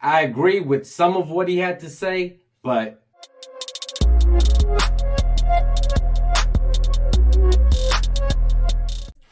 I agree with some of what he had to say, but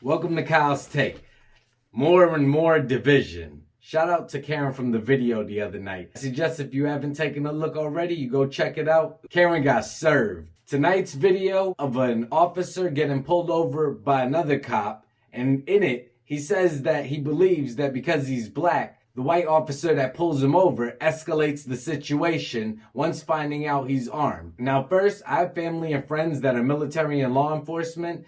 welcome to Kyle's Take. More and more division. Shout out to Karen from the video the other night. I suggest if you haven't taken a look already, you go check it out. Karen got served. Tonight's video of an officer getting pulled over by another cop, and in it, he says that he believes that because he's black, the white officer that pulls him over escalates the situation once finding out he's armed. Now first, I have family and friends that are military and law enforcement,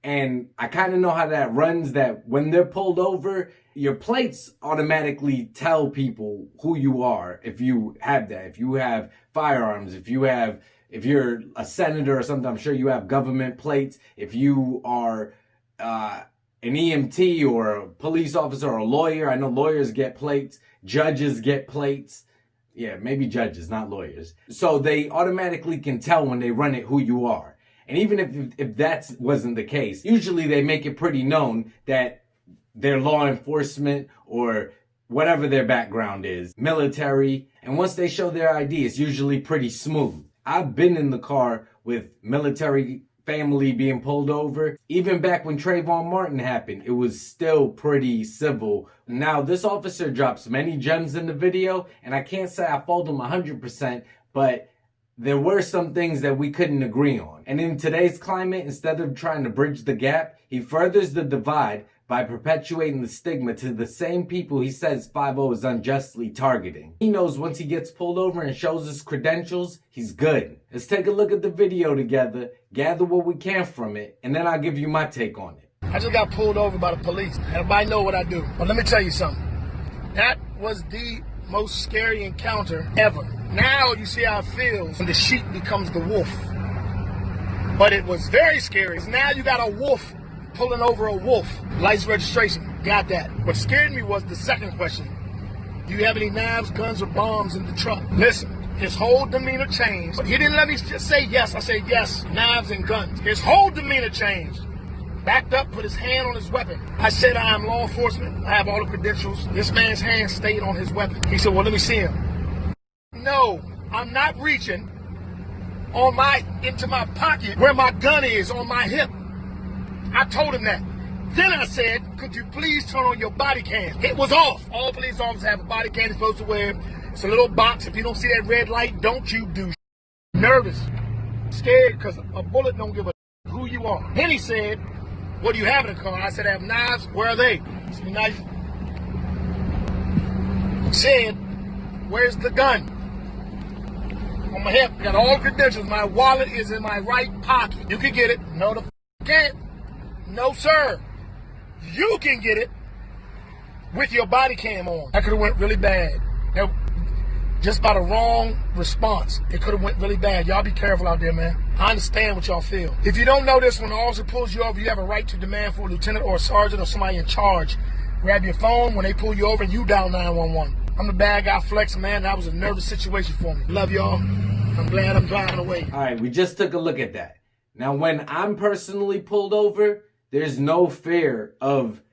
and I kind of know how that runs, that when they're pulled over, your plates automatically tell people who you are if you have that. If you have firearms, if you're a senator or something, I'm sure you have government plates. If you are an EMT or a police officer or a lawyer, I know lawyers get plates, judges get plates. Yeah, maybe judges, not lawyers. So they automatically can tell when they run it who you are. And even if that wasn't the case, usually they make it pretty known that they're law enforcement or whatever their background is, military. And once they show their ID, it's usually pretty smooth. I've been in the car with military family being pulled over. Even back when Trayvon Martin happened, it was still pretty civil. Now, this officer drops many gems in the video, and I can't say I fault him 100%, but there were some things that we couldn't agree on. And in today's climate, instead of trying to bridge the gap, he furthers the divide by perpetuating the stigma to the same people he says 5-0 is unjustly targeting. He knows once he gets pulled over and shows his credentials, he's good. Let's take a look at the video together, gather what we can from it, and then I'll give you my take on it. I just got pulled over by the police. Everybody know what I do. But let me tell you something. That was the most scary encounter ever. Now you see how it feels when the sheep becomes the wolf. But it was very scary. Now you got a wolf pulling over a wolf. License registration, got that. What scared me was the second question. Do you have any knives, guns, or bombs in the truck? Listen, his whole demeanor changed. But he didn't let me just say yes. I said yes, knives and guns. His whole demeanor changed. Backed up, put his hand on his weapon. I said I am law enforcement. I have all the credentials. This man's hand stayed on his weapon. He said, well, let me see him. No, I'm not reaching into my pocket where my gun is on my hip. I told him that. Then I said, could you please turn on your body cam? It was off. All police officers have a body cam they're supposed to wear. It's a little box. If you don't see that red light, don't you do. Nervous, scared, because a bullet don't give a who you are. Then he said, what do you have in the car? I said, I have knives. Where are they? See the knife? He said, where's the gun? On my hip. Got all the credentials. My wallet is in my right pocket. You can get it. No, the can't. No, sir. You can get it with your body cam on. That could have went really bad. Now, just by the wrong response, it could have went really bad. Y'all be careful out there, man. I understand what y'all feel. If you don't know this, when the officer pulls you over, you have a right to demand for a lieutenant or a sergeant or somebody in charge. Grab your phone when they pull you over and you dial 911. I'm the bad guy flex, man. That was a nervous situation for me. Love y'all. I'm glad I'm driving away. All right, we just took a look at that. Now, when I'm personally pulled over, there's no fear of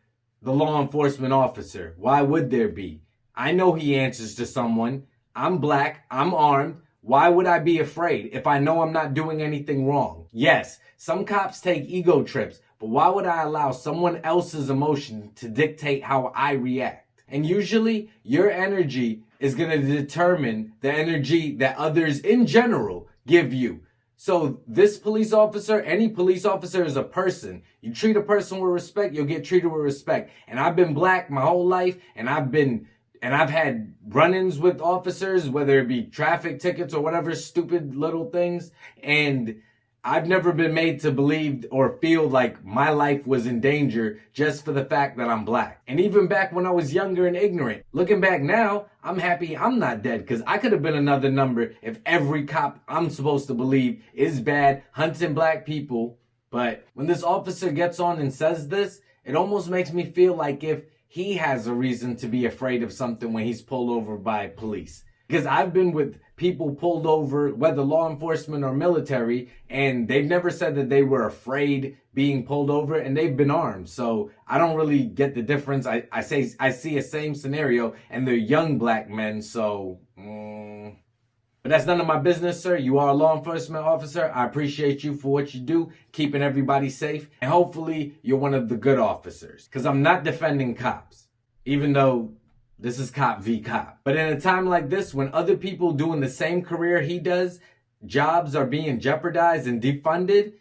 the law enforcement officer. Why would there be? I know he answers to someone. I'm black. I'm armed. Why would I be afraid if I know I'm not doing anything wrong? Yes, some cops take ego trips, but why would I allow someone else's emotion to dictate how I react? And usually, your energy is going to determine the energy that others in general give you. So this police officer, any police officer is a person. You treat a person with respect, you'll get treated with respect. And I've been black my whole life, and I've had run-ins with officers, whether it be traffic tickets or whatever stupid little things. And I've never been made to believe or feel like my life was in danger just for the fact that I'm black. And even back when I was younger and ignorant, looking back now, I'm happy I'm not dead, because I could have been another number if every cop I'm supposed to believe is bad, hunting black people. But when this officer gets on and says this, it almost makes me feel like if he has a reason to be afraid of something when he's pulled over by police. Because I've been with people pulled over, whether law enforcement or military, and they've never said that they were afraid being pulled over, and they've been armed. So I don't really get the difference. I see a same scenario, and they're young black men, so... But that's none of my business, sir. You are a law enforcement officer. I appreciate you for what you do, keeping everybody safe. And hopefully you're one of the good officers. Because I'm not defending cops, even though this is cop v cop. But in a time like this, when other people doing the same career he does, jobs are being jeopardized and defunded,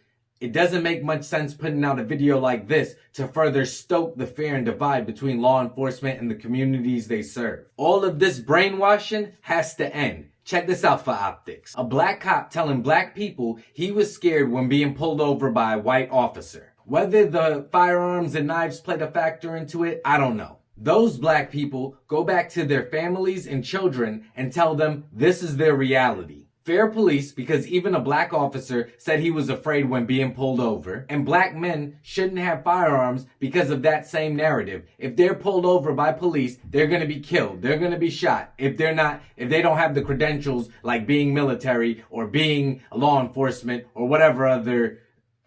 it doesn't make much sense putting out a video like this to further stoke the fear and divide between law enforcement and the communities they serve. All of this brainwashing has to end. Check this out for optics. A black cop telling black people he was scared when being pulled over by a white officer. Whether the firearms and knives played a factor into it, I don't know. Those black people go back to their families and children and tell them this is their reality. Fair police, because even a black officer said he was afraid when being pulled over. And black men shouldn't have firearms because of that same narrative. If they're pulled over by police, they're going to be killed. They're going to be shot. If they don't have the credentials like being military or being law enforcement or whatever other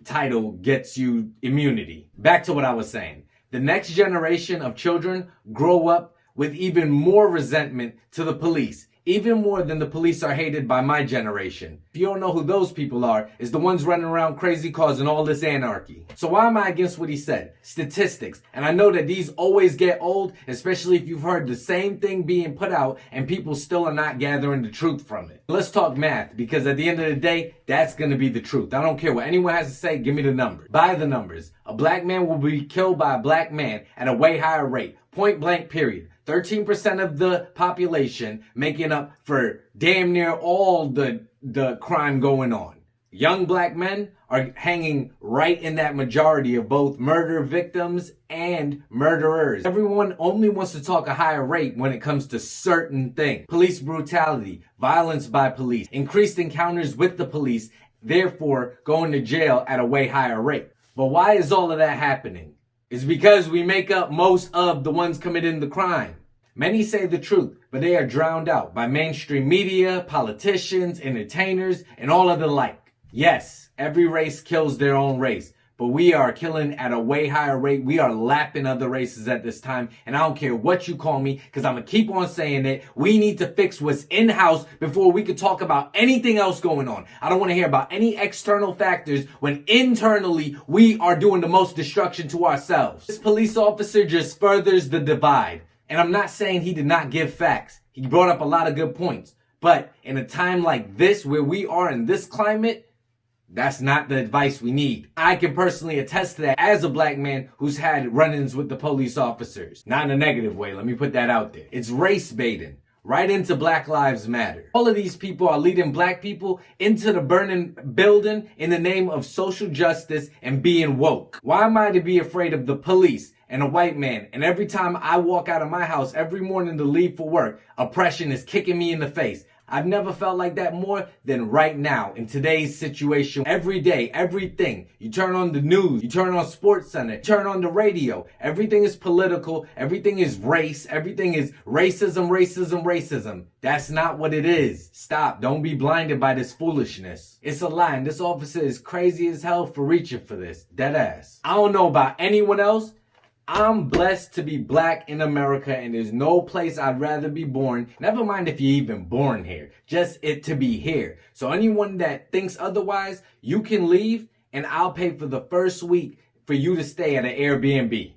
title gets you immunity. Back to what I was saying. The next generation of children grow up with even more resentment to the police. Even more than the police are hated by my generation. If you don't know who those people are, it's the ones running around crazy causing all this anarchy. So why am I against what he said? Statistics. And I know that these always get old, especially if you've heard the same thing being put out and people still are not gathering the truth from it. Let's talk math, because at the end of the day, that's going to be the truth. I don't care what anyone has to say, give me the numbers. By the numbers, a black man will be killed by a black man at a way higher rate. Point blank period. 13% of the population making up for damn near all the crime going on. Young black men are hanging right in that majority of both murder victims and murderers. Everyone only wants to talk a higher rate when it comes to certain things. Police brutality, violence by police, increased encounters with the police, therefore going to jail at a way higher rate. But why is all of that happening? It's because we make up most of the ones committing the crime. Many say the truth, but they are drowned out by mainstream media, politicians, entertainers, and all of the like. Yes, every race kills their own race, but we are killing at a way higher rate. We are lapping other races at this time, and I don't care what you call me, because I'm going to keep on saying it. We need to fix what's in-house before we could talk about anything else going on. I don't want to hear about any external factors when internally we are doing the most destruction to ourselves. This police officer just furthers the divide. And I'm not saying he did not give facts. He brought up a lot of good points. But in a time like this, where we are in this climate, that's not the advice we need. I can personally attest to that as a black man who's had run-ins with the police officers. Not in a negative way, let me put that out there. It's race baiting. Right into Black Lives Matter. All of these people are leading black people into the burning building in the name of social justice and being woke. Why am I to be afraid of the police and a white man? And every time I walk out of my house every morning to leave for work, oppression is kicking me in the face. I've never felt like that more than right now in today's situation. Every day, everything. You turn on the news, you turn on Sports Center, you turn on the radio. Everything is political, everything is race, everything is racism, racism, racism. That's not what it is. Stop. Don't be blinded by this foolishness. It's a lie, and this officer is crazy as hell for reaching for this. Dead ass. I don't know about anyone else. I'm blessed to be black in America, and there's no place I'd rather be born. Never mind if you're even born here. Just it to be here. So anyone that thinks otherwise, you can leave, and I'll pay for the first week for you to stay at an Airbnb.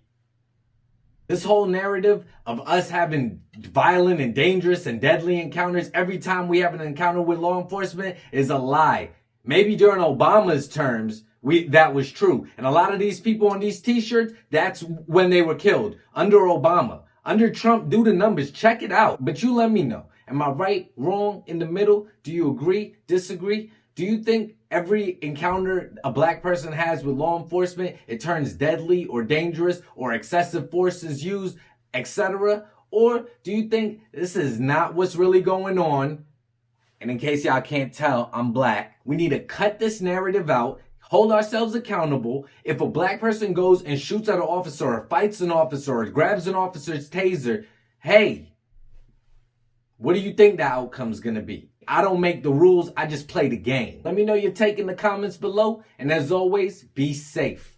This whole narrative of us having violent and dangerous and deadly encounters every time we have an encounter with law enforcement is a lie. Maybe during Obama's terms, that was true. And a lot of these people on these t-shirts, that's when they were killed. Under Obama. Under Trump, do the numbers. Check it out. But you let me know. Am I right, wrong, in the middle? Do you agree, disagree? Do you think every encounter a black person has with law enforcement, it turns deadly or dangerous or excessive force is used, etc.? Or do you think this is not what's really going on? And in case y'all can't tell, I'm black. We need to cut this narrative out. Hold ourselves accountable. If a black person goes and shoots at an officer or fights an officer or grabs an officer's taser, hey, What do you think the outcome's gonna be? I don't make the rules, I just play the game. Let me know your take in the comments below, and as always, be safe.